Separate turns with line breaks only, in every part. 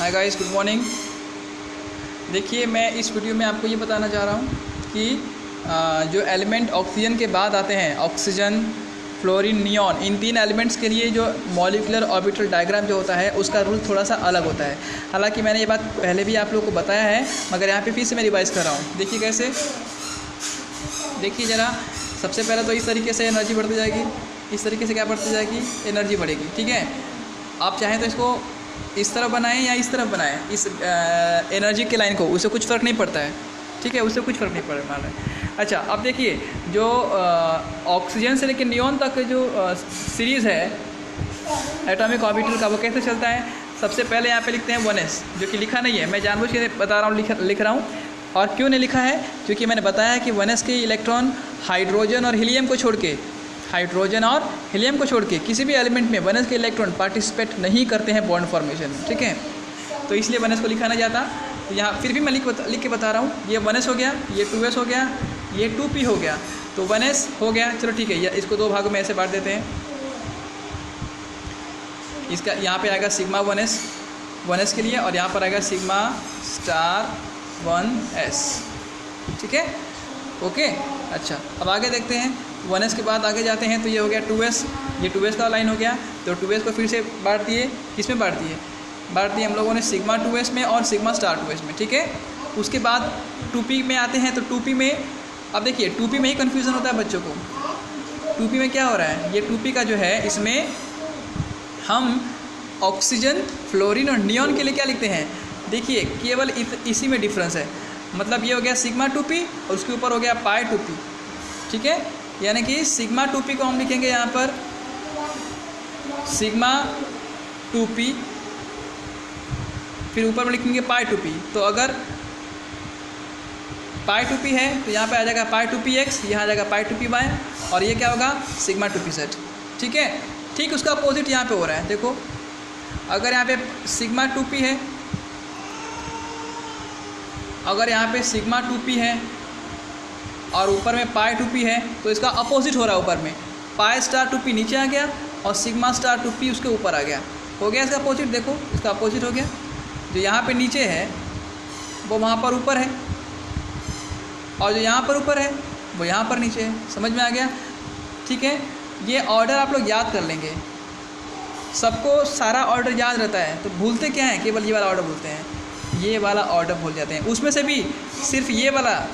Hi guys, good morning. देखिए, मैं इस वीडियो में आपको ये बताना चाह रहा हूँ कि जो एलिमेंट ऑक्सीजन के बाद आते हैं, ऑक्सीजन, फ्लोरीन, नियॉन, इन तीन एलिमेंट्स के लिए जो मॉलिक्यूलर ऑर्बिटल डायग्राम जो होता है उसका रूल थोड़ा सा अलग होता है। हालांकि मैंने ये बात पहले भी आप लोगों को बताया है, मगर यहाँ पे फिर से मैं रिवाइज कर रहा हूँ। देखिए कैसे, देखिए ज़रा, सबसे पहले तो इस तरीके से एनर्जी बढ़ती जाएगी, इस तरीके से क्या बढ़ती जाएगी, एनर्जी बढ़ेगी। ठीक है, आप चाहें तो इसको इस तरफ बनाएं या इस तरफ बनाएं, इस एनर्जी के लाइन को, उससे कुछ फ़र्क नहीं पड़ता है। ठीक है, उससे कुछ फ़र्क नहीं पड़ने वाला है। अच्छा, अब देखिए, जो ऑक्सीजन से लेकर नियॉन तक जो सीरीज़ है एटॉमिक ऑर्बिटल का, वो कैसे चलता है। सबसे पहले यहाँ पे लिखते हैं 1s, जो कि लिखा नहीं है, मैं जानबूझ के बता रहा हूँ, लिख रहा हूँ। और क्यों नहीं लिखा है, क्योंकि मैंने बताया कि 1s के इलेक्ट्रॉन हाइड्रोजन और हीलियम को छोड़ के, किसी भी एलिमेंट में 1s के इलेक्ट्रॉन पार्टिसिपेट नहीं करते हैं बॉन्ड फॉर्मेशन में। ठीक है, तो इसलिए 1s को लिखा नहीं जाता। तो यहाँ फिर भी मैं लिख के बता रहा हूँ, ये 1s हो गया, ये 2s हो गया, ये 2p हो गया, तो 1s हो गया। चलो ठीक है, इसको दो भागों में ऐसे बांट देते हैं। इसका यहाँ पे आएगा सिग्मा 1s के लिए, और यहाँ पर आएगा सिग्मा स्टार 1s। ठीक है, ओके। अच्छा, अब आगे देखते हैं, 1s के बाद आगे जाते हैं तो ये हो गया 2s, ये 2s का लाइन हो गया। तो 2s को फिर से बांट दिए, किस में बांट दिए हम लोगों ने, सिग्मा 2s में और सिग्मा स्टार 2s में। ठीक है, उसके बाद 2p में आते हैं। तो 2p में, अब देखिए 2p में ही कन्फ्यूज़न होता है बच्चों को। 2p में क्या हो रहा है, ये 2p का जो है, इसमें हम ऑक्सीजन, फ्लोरीन और नियॉन के लिए क्या लिखते हैं। देखिए, केवल इसी में डिफरेंस है। मतलब ये हो गया सिग्मा 2p और उसके ऊपर हो गया पाई 2p। ठीक है, यानी कि सिग्मा 2p को हम लिखेंगे यहाँ पर सिग्मा 2p, फिर ऊपर में लिखेंगे पाई 2p। तो अगर पाई 2p है तो यहाँ पे आ जाएगा पाई 2px, यहाँ आ जाएगा पाई 2py, और ये क्या होगा, सिग्मा 2pz। ठीक है, ठीक उसका अपोजिट यहाँ पे हो रहा है। देखो, अगर यहाँ पे सिग्मा 2p है, अगर यहाँ पे सिग्मा 2p है और ऊपर में पाई 2p है, तो इसका अपोजिट हो रहा है। ऊपर में पाई स्टार 2p नीचे आ गया और सिग्मा स्टार 2p उसके ऊपर आ गया। हो गया इसका अपोजिट। देखो, इसका अपोजिट हो गया। जो यहाँ पे नीचे है वो वहाँ पर ऊपर है, और जो यहाँ पर ऊपर है वो यहाँ पर नीचे है। समझ में आ गया। ठीक है, ये ऑर्डर आप लोग याद कर लेंगे। सबको सारा ऑर्डर याद रहता है, तो भूलते क्या है, केवल ये वाला ऑर्डर भूलते हैं, ये वाला ऑर्डर भूल जाते हैं। उसमें से भी सिर्फ ये वाला,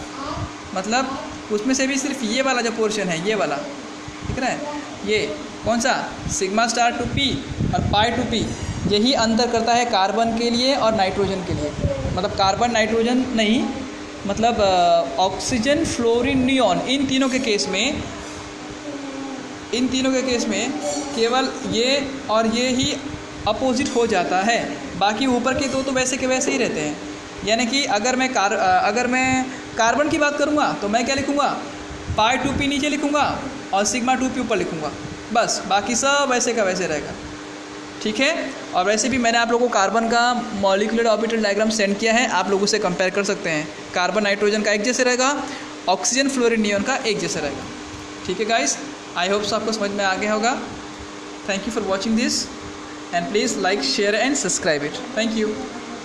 मतलब उसमें से भी सिर्फ ये वाला जो पोर्शन है, ये वाला दिख रहा है, ये कौन सा, सिग्मा स्टार 2p और पाई 2p, यही अंतर करता है कार्बन के लिए और नाइट्रोजन के लिए। मतलब कार्बन नाइट्रोजन नहीं, मतलब ऑक्सीजन, फ्लोरीन, नियॉन, इन तीनों के केस में केवल ये और ये ही अपोजिट हो जाता है। बाकी ऊपर के दो तो वैसे के वैसे ही रहते हैं। यानी कि अगर मैं कार्बन की बात करूँगा तो मैं क्या लिखूँगा, पाई 2p नीचे लिखूँगा और सिग्मा 2p ऊपर लिखूँगा, बस। बाकी सब वैसे का वैसे रहेगा। ठीक है, और वैसे भी मैंने आप लोगों को कार्बन का मॉलिक्यूलर ऑर्बिटल डायग्राम सेंड किया है, आप लोग उससे कंपेयर कर सकते हैं। कार्बन नाइट्रोजन का एक जैसे रहेगा, ऑक्सीजन, फ्लोरीन, नियॉन का एक जैसा रहेगा। ठीक है गाइस, आई होप आपको समझ में आ गया होगा। Thank you for watching this, and please like, share and subscribe it. Thank you.